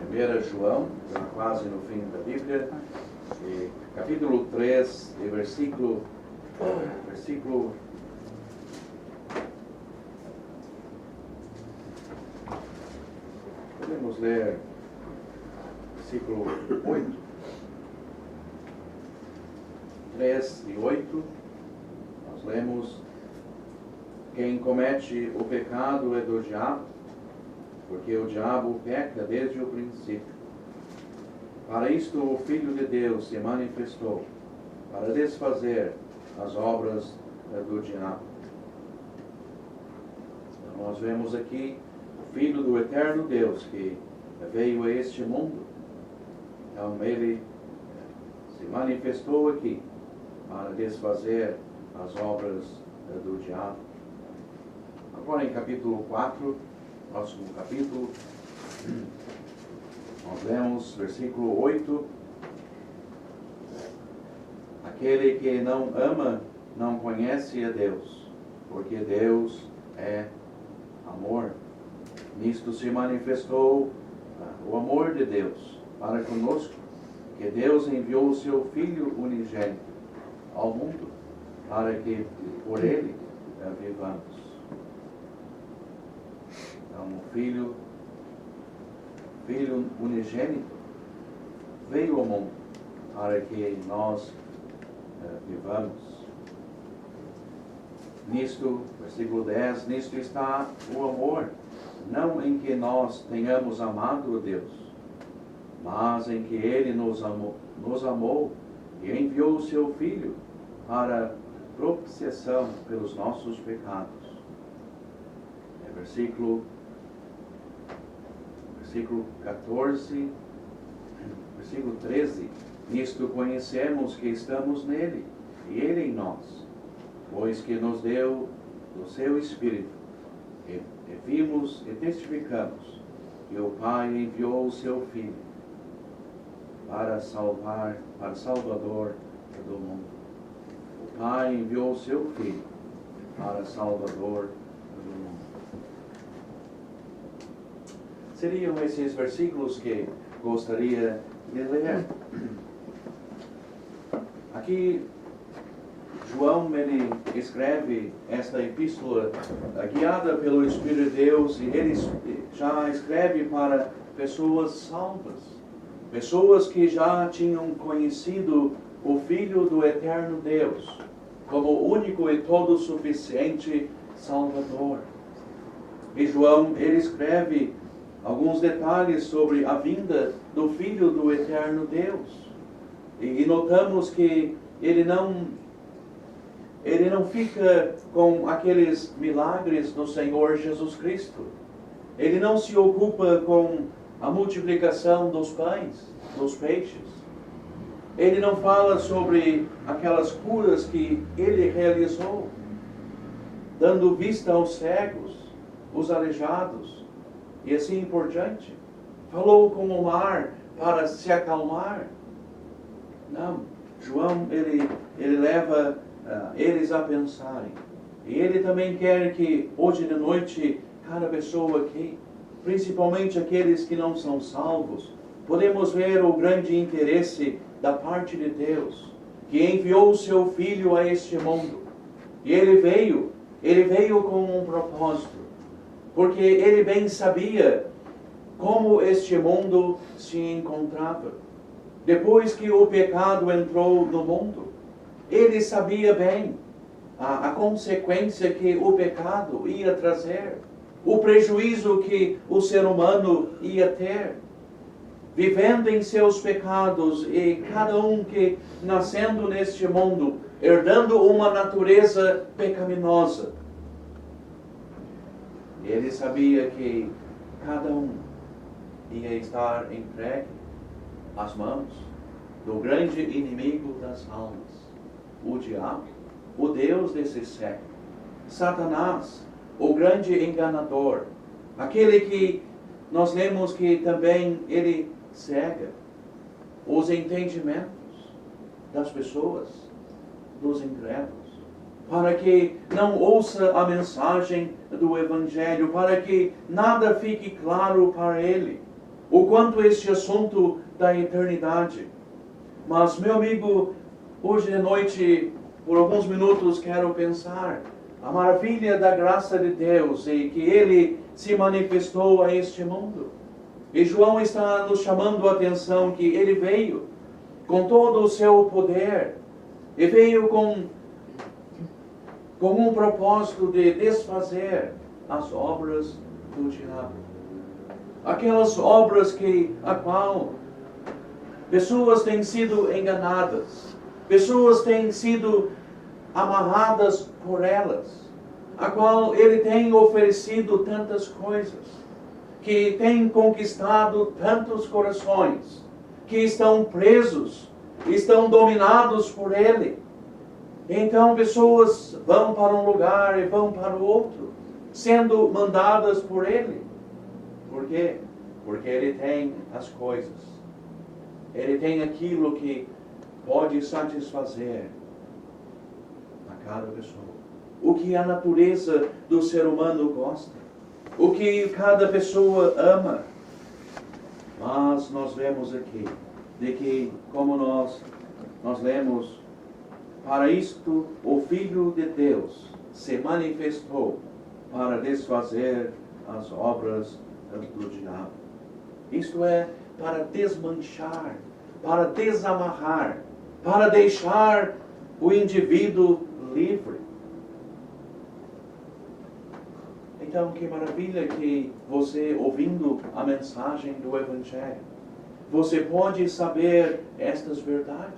1 João, já quase no fim da Bíblia, capítulo 3, e versículo podemos ler versículo 8, 3 e 8, nós lemos: quem comete o pecado é do diabo, porque o diabo peca desde o princípio. Para isto o Filho de Deus se manifestou, para desfazer as obras do diabo. Então, nós vemos aqui o Filho do eterno Deus que veio a este mundo. Então ele se manifestou aqui para desfazer as obras do diabo. Agora em capítulo 4, próximo capítulo, nós lemos versículo 8: aquele que não ama não conhece a Deus, porque Deus é amor. Nisto se manifestou o amor de Deus para conosco, que Deus enviou o seu Filho unigênito ao mundo, para que por ele vivamos. Então, o Filho unigênito veio ao mundo para que nós vivamos. Nisto, versículo 10, nisto está o amor, não em que nós tenhamos amado a Deus, mas em que Ele nos amou e enviou o seu Filho para propiciação pelos nossos pecados. Versículo 14, versículo 13, nisto conhecemos que estamos nele, e ele em nós, pois que nos deu o seu Espírito, e vimos e testificamos que o Pai enviou o seu Filho para Salvador do mundo. O Pai enviou o seu Filho para Salvador do mundo. Seriam esses versículos que gostaria de ler. Aqui, João ele escreve esta epístola guiada pelo Espírito de Deus, e ele já escreve para pessoas salvas, pessoas que já tinham conhecido o Filho do eterno Deus como o único e todo suficiente Salvador. E João ele escreve alguns detalhes sobre a vinda do Filho do eterno Deus. E notamos que ele não fica com aqueles milagres do Senhor Jesus Cristo. Ele não se ocupa com a multiplicação dos pães, dos peixes. Ele não fala sobre aquelas curas que ele realizou, dando vista aos cegos, os aleijados, e assim por diante. Falou com o mar para se acalmar. Não. João, ele leva eles a pensarem. E ele também quer que hoje de noite, cada pessoa aqui, principalmente aqueles que não são salvos, podemos ver o grande interesse da parte de Deus, que enviou o seu Filho a este mundo. E ele veio com um propósito, porque ele bem sabia como este mundo se encontrava. Depois que o pecado entrou no mundo, ele sabia bem a consequência que o pecado ia trazer, o prejuízo que o ser humano ia ter, vivendo em seus pecados, e cada um que nascendo neste mundo, herdando uma natureza pecaminosa. Ele sabia que cada um ia estar entregue às mãos do grande inimigo das almas, o diabo, o Deus desse século, Satanás, o grande enganador, aquele que nós lemos que também ele cega os entendimentos das pessoas, dos incrédulos, para que não ouça a mensagem do Evangelho, para que nada fique claro para ele. o quanto este assunto da eternidade. Mas, meu amigo, hoje de noite, por alguns minutos, quero pensar a maravilha da graça de Deus e que Ele se manifestou a este mundo. E João está nos chamando a atenção que Ele veio com todo o seu poder e veio com um propósito de desfazer as obras do diabo. Aquelas obras a qual pessoas têm sido enganadas, pessoas têm sido amarradas por elas, a qual ele tem oferecido tantas coisas, que tem conquistado tantos corações, que estão presos, estão dominados por ele. Então pessoas vão para um lugar e vão para o outro, sendo mandadas por ele. Por quê? Porque ele tem as coisas. Ele tem aquilo que pode satisfazer a cada pessoa. O que a natureza do ser humano gosta. O que cada pessoa ama. Mas nós vemos aqui, de que, como nós lemos, para isto o Filho de Deus se manifestou para desfazer as obras do diabo. Isto é, para desmanchar, para desamarrar, para deixar o indivíduo livre. Então, que maravilha que você, ouvindo a mensagem do Evangelho, você pode saber estas verdades.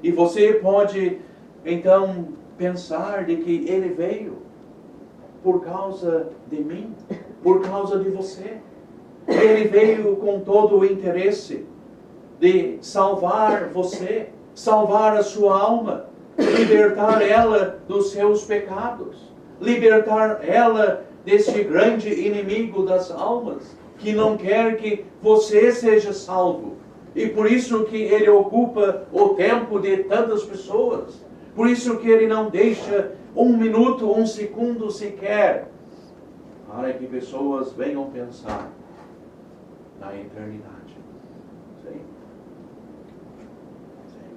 E você pode, então, pensar de que Ele veio por causa de mim, por causa de você. Ele veio com todo o interesse de salvar você, salvar a sua alma, libertar ela dos seus pecados, libertar ela deste grande inimigo das almas, que não quer que você seja salvo. E por isso que ele ocupa o tempo de tantas pessoas. Por isso que ele não deixa um minuto, um segundo sequer, para que pessoas venham pensar na eternidade. Sim. Sim.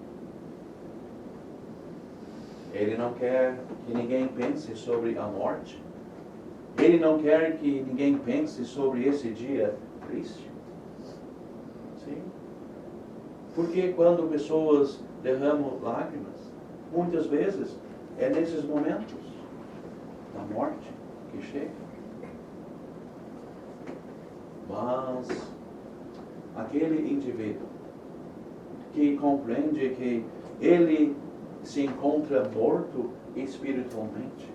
Ele não quer que ninguém pense sobre a morte. Ele não quer que ninguém pense sobre esse dia triste. Sim. Porque quando pessoas derramam lágrimas, muitas vezes é nesses momentos da morte que chega. Mas aquele indivíduo que compreende que ele se encontra morto espiritualmente,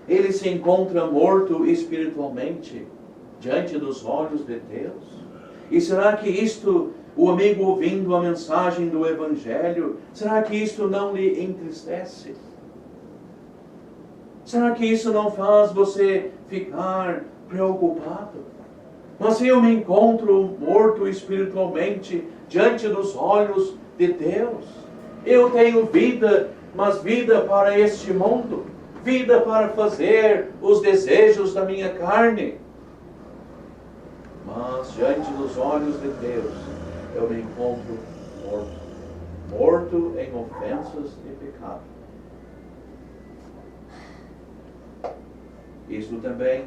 ele se encontra morto espiritualmente diante dos olhos de Deus. E será que isto, o amigo ouvindo a mensagem do Evangelho, será que isto não lhe entristece? Será que isso não faz você ficar preocupado? Mas eu me encontro morto espiritualmente diante dos olhos de Deus. Eu tenho vida, mas vida para este mundo. Vida para fazer os desejos da minha carne. Mas diante dos olhos de Deus, eu me encontro morto. Morto em ofensas e pecado. Isto também,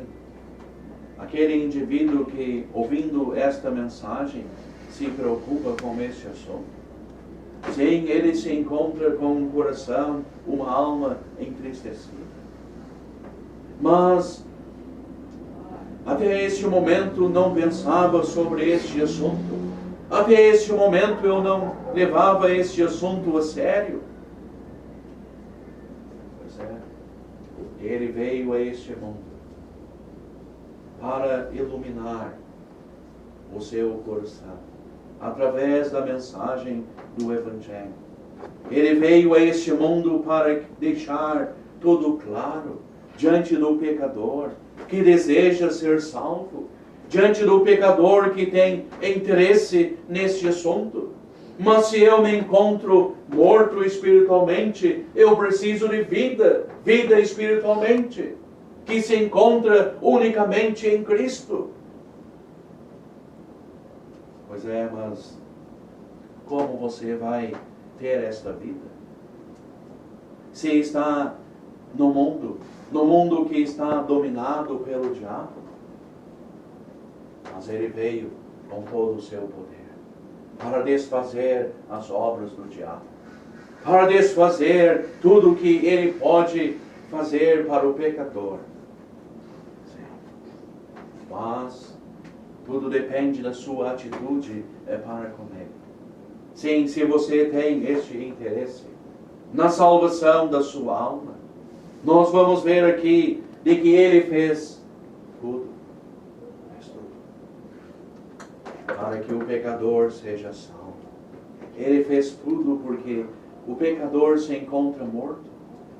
aquele indivíduo que, ouvindo esta mensagem, se preocupa com este assunto. Sim, ele se encontra com um coração, uma alma entristecida. Mas, até este momento, não pensava sobre este assunto. Até este momento, eu não levava este assunto a sério. Pois é, ele veio a este mundo para iluminar o seu coração, através da mensagem do Evangelho. Ele veio a este mundo para deixar tudo claro diante do pecador que deseja ser salvo, diante do pecador que tem interesse neste assunto. Mas se eu me encontro morto espiritualmente, eu preciso de vida espiritualmente, que se encontra unicamente em Cristo. Pois é, mas como você vai ter esta vida? Se está no mundo que está dominado pelo diabo, mas ele veio com todo o seu poder para desfazer as obras do diabo, para desfazer tudo que ele pode fazer para o pecador. Mas tudo depende da sua atitude para com ele. Sim, se você tem este interesse na salvação da sua alma, nós vamos ver aqui de que ele fez tudo. Fez tudo. Para que o pecador seja salvo. Ele fez tudo porque o pecador se encontra morto.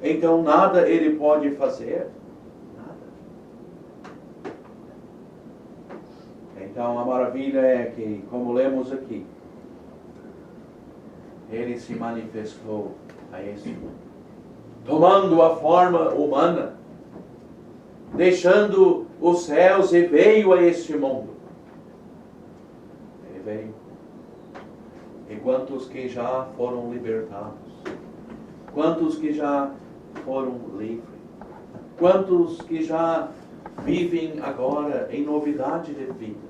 Então nada ele pode fazer. Então a maravilha é que, como lemos aqui, ele se manifestou a este mundo, tomando a forma humana, deixando os céus e veio a este mundo. Ele veio. E quantos que já foram libertados? Quantos que já foram livres? Quantos que já vivem agora em novidade de vida?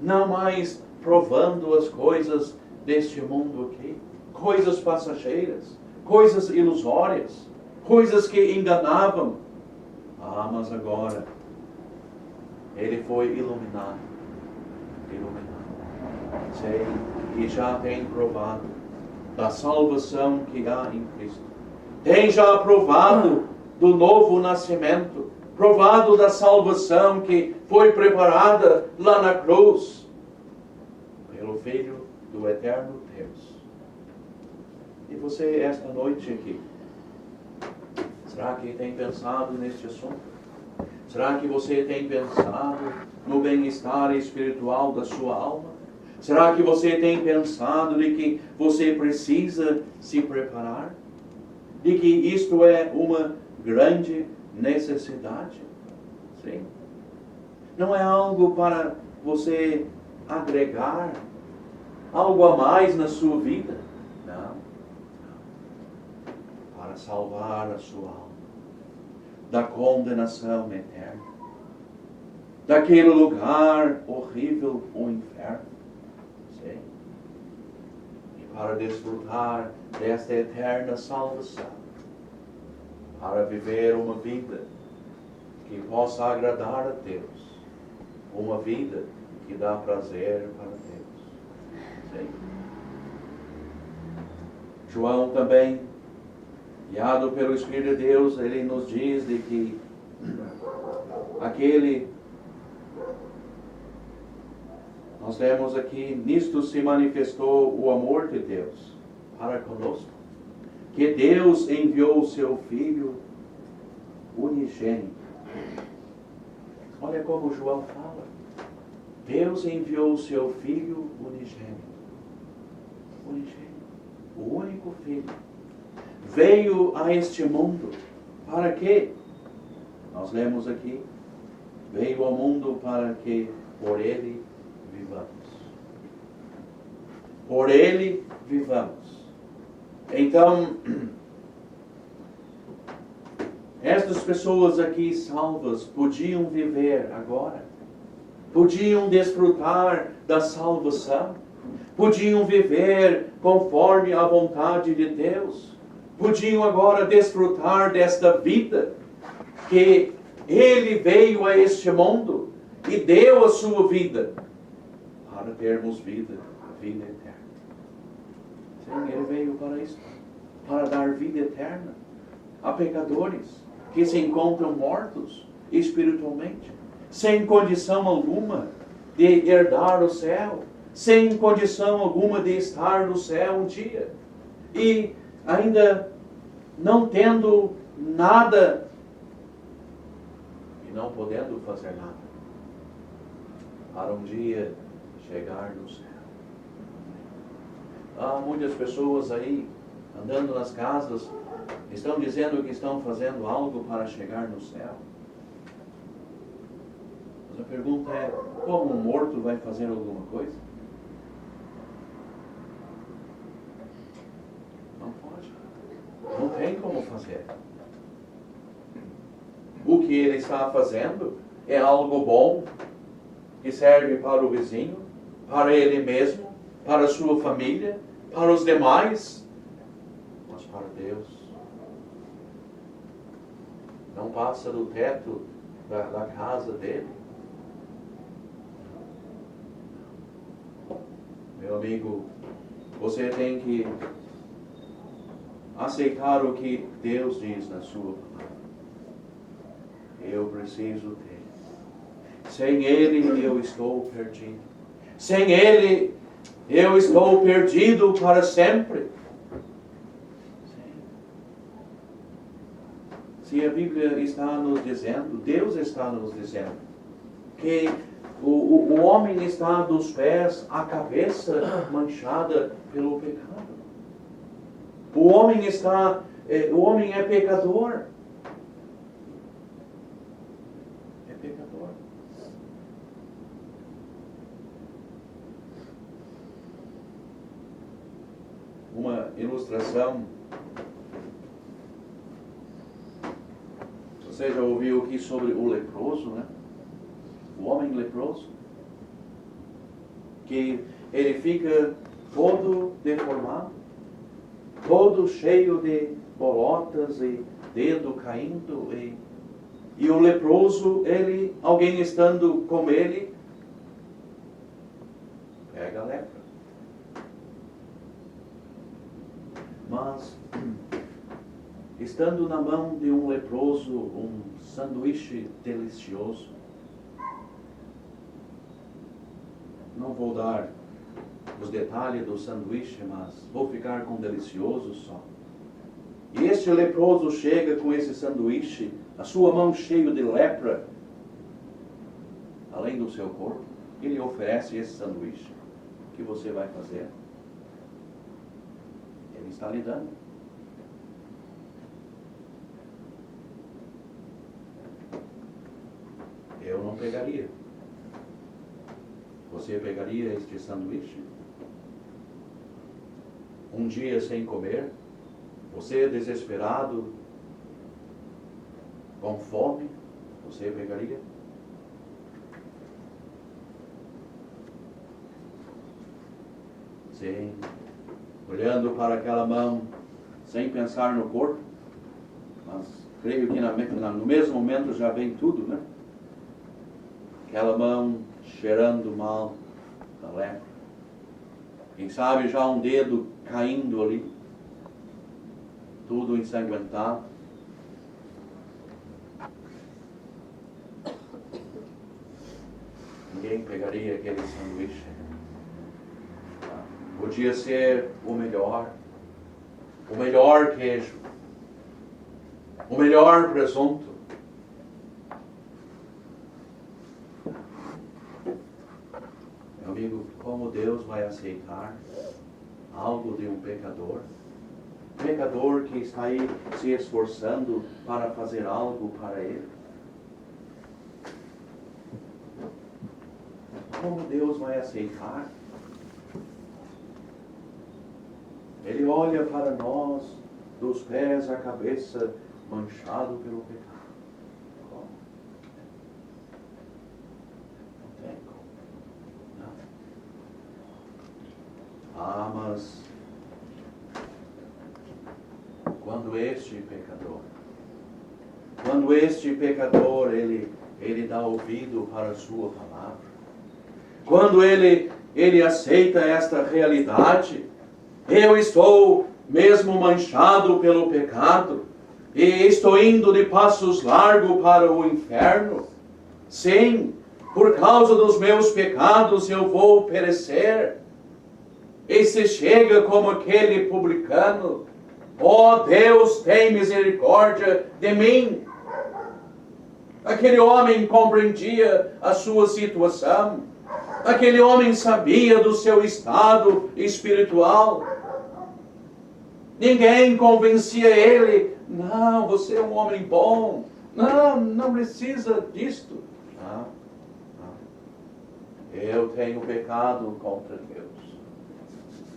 Não mais provando as coisas deste mundo aqui, coisas passageiras, coisas ilusórias, coisas que enganavam. Mas agora ele foi iluminado. Sei que já tem provado da salvação que há em Cristo. Tem já provado do novo nascimento, provado da salvação que foi preparada lá na cruz pelo Filho do eterno Deus. E você, esta noite aqui, será que tem pensado neste assunto? Será que você tem pensado no bem-estar espiritual da sua alma? Será que você tem pensado de que você precisa se preparar? De que isto é uma grande necessidade? Sim. Não é algo para você agregar algo a mais na sua vida. Não. Para salvar a sua alma da condenação eterna, daquele lugar horrível, o inferno. Sim. E para desfrutar desta eterna salvação, para viver uma vida que possa agradar a Deus, uma vida que dá prazer para Deus. Sim. João também, guiado pelo Espírito de Deus, ele nos diz de que nós vemos aqui, nisto se manifestou o amor de Deus para conosco, que Deus enviou o seu Filho unigênito. Olha como João fala. Deus enviou o seu Filho unigênito. O único Filho. Veio a este mundo. Para quê? Nós lemos aqui. Veio ao mundo para que por Ele vivamos. Por Ele vivamos. Então, estas pessoas aqui salvas podiam viver agora. Podiam desfrutar da salvação. Podiam viver conforme a vontade de Deus. Podiam agora desfrutar desta vida que Ele veio a este mundo e deu a sua vida para termos vida eterna. Sim, Ele veio para isso, para dar vida eterna a pecadores que se encontram mortos espiritualmente, sem condição alguma de herdar o céu, sem condição alguma de estar no céu um dia, e ainda não tendo nada e não podendo fazer nada, para um dia chegar no céu. Há muitas pessoas aí, andando nas casas, estão dizendo que estão fazendo algo para chegar no céu. Mas a pergunta é, como um morto vai fazer alguma coisa? Não tem como fazer. O que ele está fazendo é algo bom, que serve para o vizinho, para ele mesmo, para a sua família, para os demais, mas para Deus. Não passa do teto da casa dele. Meu amigo, você tem que aceitar o que Deus diz na sua palavra. Eu preciso dele. Sem ele eu estou perdido. Sem ele eu estou perdido para sempre. Se a Bíblia está nos dizendo, Deus está nos dizendo, que o homem está dos pés à cabeça manchada pelo pecado. O homem é pecador. É pecador. Uma ilustração. Você já ouviu aqui sobre o leproso, né? O homem leproso. Que ele fica todo deformado, todo cheio de bolotas e dedo caindo. E o leproso, alguém estando com ele, pega a lepra. Mas, estando na mão de um leproso, um sanduíche delicioso, não vou dar os detalhes do sanduíche, mas vou ficar com delicioso só. E este leproso chega com esse sanduíche, a sua mão cheia de lepra, além do seu corpo, e lhe oferece esse sanduíche. O que você vai fazer? Ele está lhe dando. Eu não pegaria. Você pegaria este sanduíche? Um dia sem comer, você desesperado, com fome, você pegaria? Sim. Olhando para aquela mão, sem pensar no corpo, mas creio que no mesmo momento já vem tudo, né? Aquela mão cheirando mal da lepra. Quem sabe já um dedo caindo ali, tudo ensanguentado. Ninguém pegaria aquele sanduíche. Podia ser o melhor queijo, o melhor presunto. Meu amigo, como Deus vai aceitar algo de um pecador? Pecador que está aí se esforçando para fazer algo para Ele. Como Deus vai aceitar? Ele olha para nós dos pés à cabeça, manchado pelo pecado. Como? Não tem como. Não. Ah, mas quando este pecador, ele dá ouvido para a sua palavra, quando ele aceita esta realidade, eu estou mesmo manchado pelo pecado, e estou indo de passos largos para o inferno. Sim, por causa dos meus pecados eu vou perecer. E se chega como aquele publicano, ó Deus, tem misericórdia de mim. Aquele homem compreendia a sua situação. Aquele homem sabia do seu estado espiritual. Ninguém convencia ele. Não, você é um homem bom. Não precisa disto. Não. Eu tenho pecado contra Deus.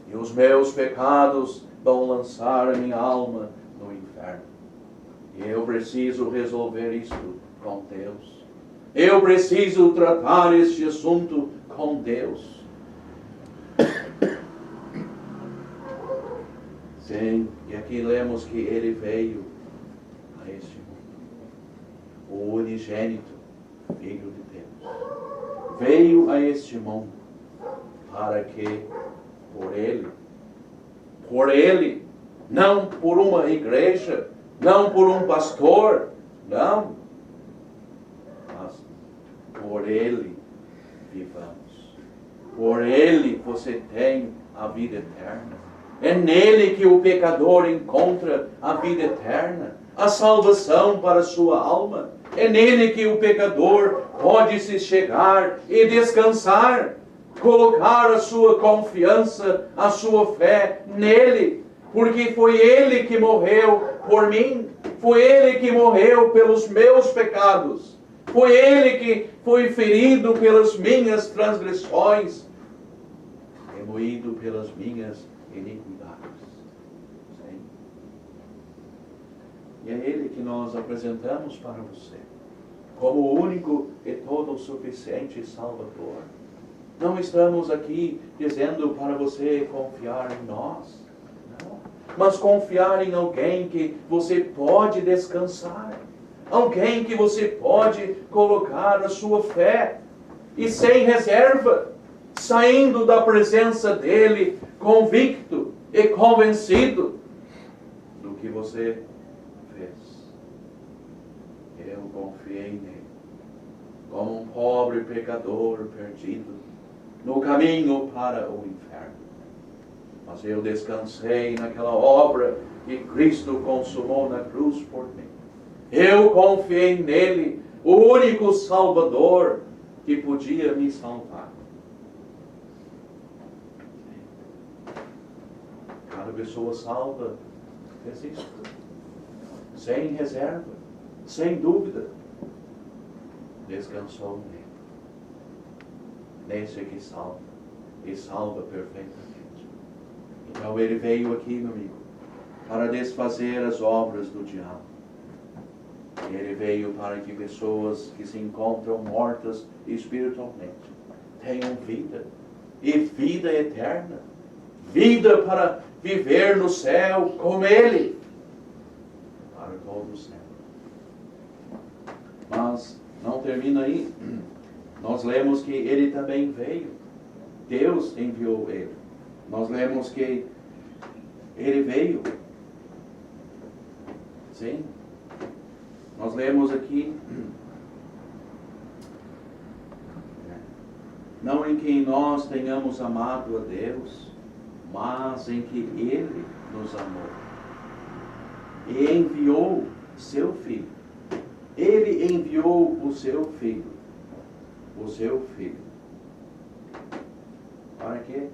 E os meus pecados vão lançar a minha alma no inferno. E eu preciso resolver isto com Deus. Eu preciso tratar este assunto com Deus. Sim, e aqui lemos que ele veio a este mundo. O unigênito Filho de Deus veio a este mundo para que por ele, não por uma igreja, não por um pastor, não, mas por ele vivamos. Por ele você tem a vida eterna. É nele que o pecador encontra a vida eterna, a salvação para a sua alma. É nele que o pecador pode se chegar e descansar, colocar a sua confiança, a sua fé nele, porque foi ele que morreu por mim, foi ele que morreu pelos meus pecados, foi ele que foi ferido pelas minhas transgressões, e moído pelas minhas iniquidades. Sim. E é ele que nós apresentamos para você como o único e todo suficiente Salvador. Não estamos aqui dizendo para você confiar em nós, não, mas confiar em alguém que você pode descansar, alguém que você pode colocar a sua fé, e sem reserva, saindo da presença dele, convicto e convencido do que você fez. Eu confiei nele, como um pobre pecador perdido, no caminho para o inferno. Mas eu descansei naquela obra que Cristo consumou na cruz por mim. Eu confiei nele, o único Salvador que podia me salvar. Cada pessoa salva fez isso, sem reserva, sem dúvida, descansou nele. Nesse que salva, e salva perfeitamente. Então ele veio aqui, meu amigo, para desfazer as obras do diabo. Ele veio para que pessoas que se encontram mortas espiritualmente tenham vida, e vida eterna, vida para viver no céu com ele, para todo o céu. Mas não termina aí. Nós lemos que ele também veio. Deus enviou ele. Nós lemos que ele veio. Sim. Nós lemos aqui, não em que nós tenhamos amado a Deus, mas em que ele nos amou e enviou seu Filho. Ele enviou o seu Filho. O seu Filho. Para quê?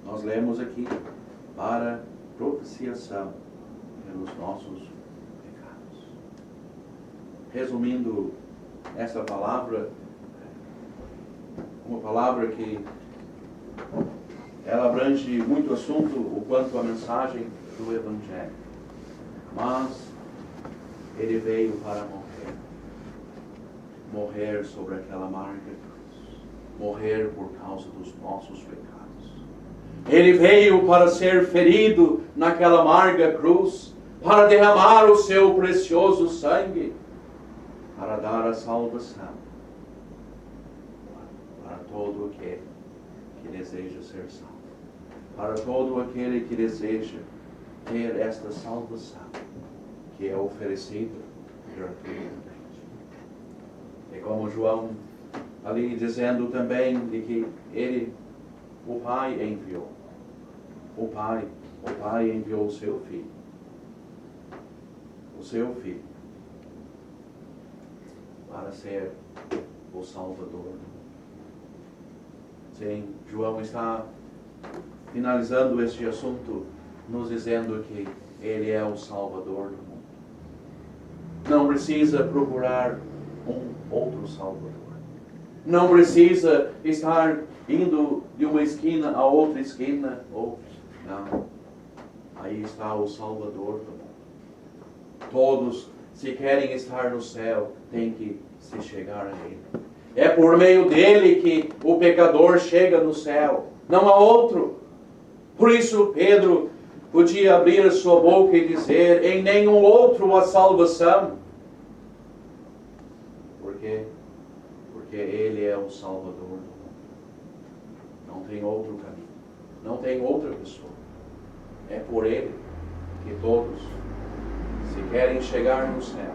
Nós lemos aqui, para propiciação pelos nossos pecados. Resumindo essa palavra, uma palavra que ela abrange muito assunto, o quanto a mensagem do Evangelho. Mas ele veio para morrer sobre aquela amarga cruz, morrer por causa dos nossos pecados. Ele veio para ser ferido naquela amarga cruz, para derramar o seu precioso sangue, para dar a salvação para todo aquele que deseja ser salvo, para todo aquele que deseja ter esta salvação que é oferecida gratuitamente. E como João ali dizendo também de que ele, o Pai enviou. O Pai enviou o seu Filho. O seu Filho. Para ser o Salvador do mundo. Sim, João está finalizando este assunto nos dizendo que ele é o Salvador do mundo. Não precisa procurar um outro Salvador. Não precisa estar indo de uma esquina a outra esquina. Não. Aí está o Salvador do mundo. Todos, se querem estar no céu, têm que se chegar a Ele. É por meio dele que o pecador chega no céu. Não há outro. Por isso Pedro podia abrir a sua boca e dizer: em nenhum outro há salvação. Por quê? Porque Ele é o Salvador do mundo. Não tem outro caminho. Não tem outra pessoa. É por Ele que todos, se querem chegar no céu,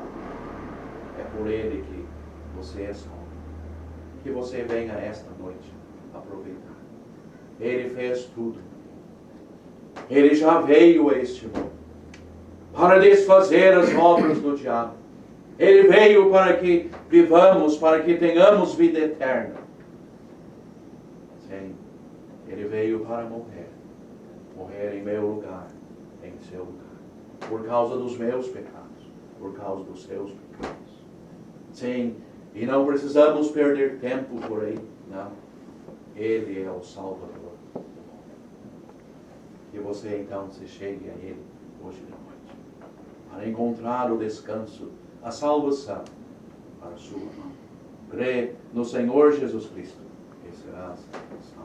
é por Ele que você é salvo. Que você venha esta noite aproveitar. Ele fez tudo. Ele já veio a este mundo para desfazer as obras do diabo. Ele veio para que vivamos, para que tenhamos vida eterna. Sim, Ele veio para morrer. Morrer em meu lugar, em seu lugar. Por causa dos meus pecados, por causa dos seus pecados. Sim, e não precisamos perder tempo por aí. Não. Ele é o Salvador. Que você então se chegue a Ele hoje de noite, para encontrar o descanso, a salvação para a sua mão. Crê no Senhor Jesus Cristo e serás salvo.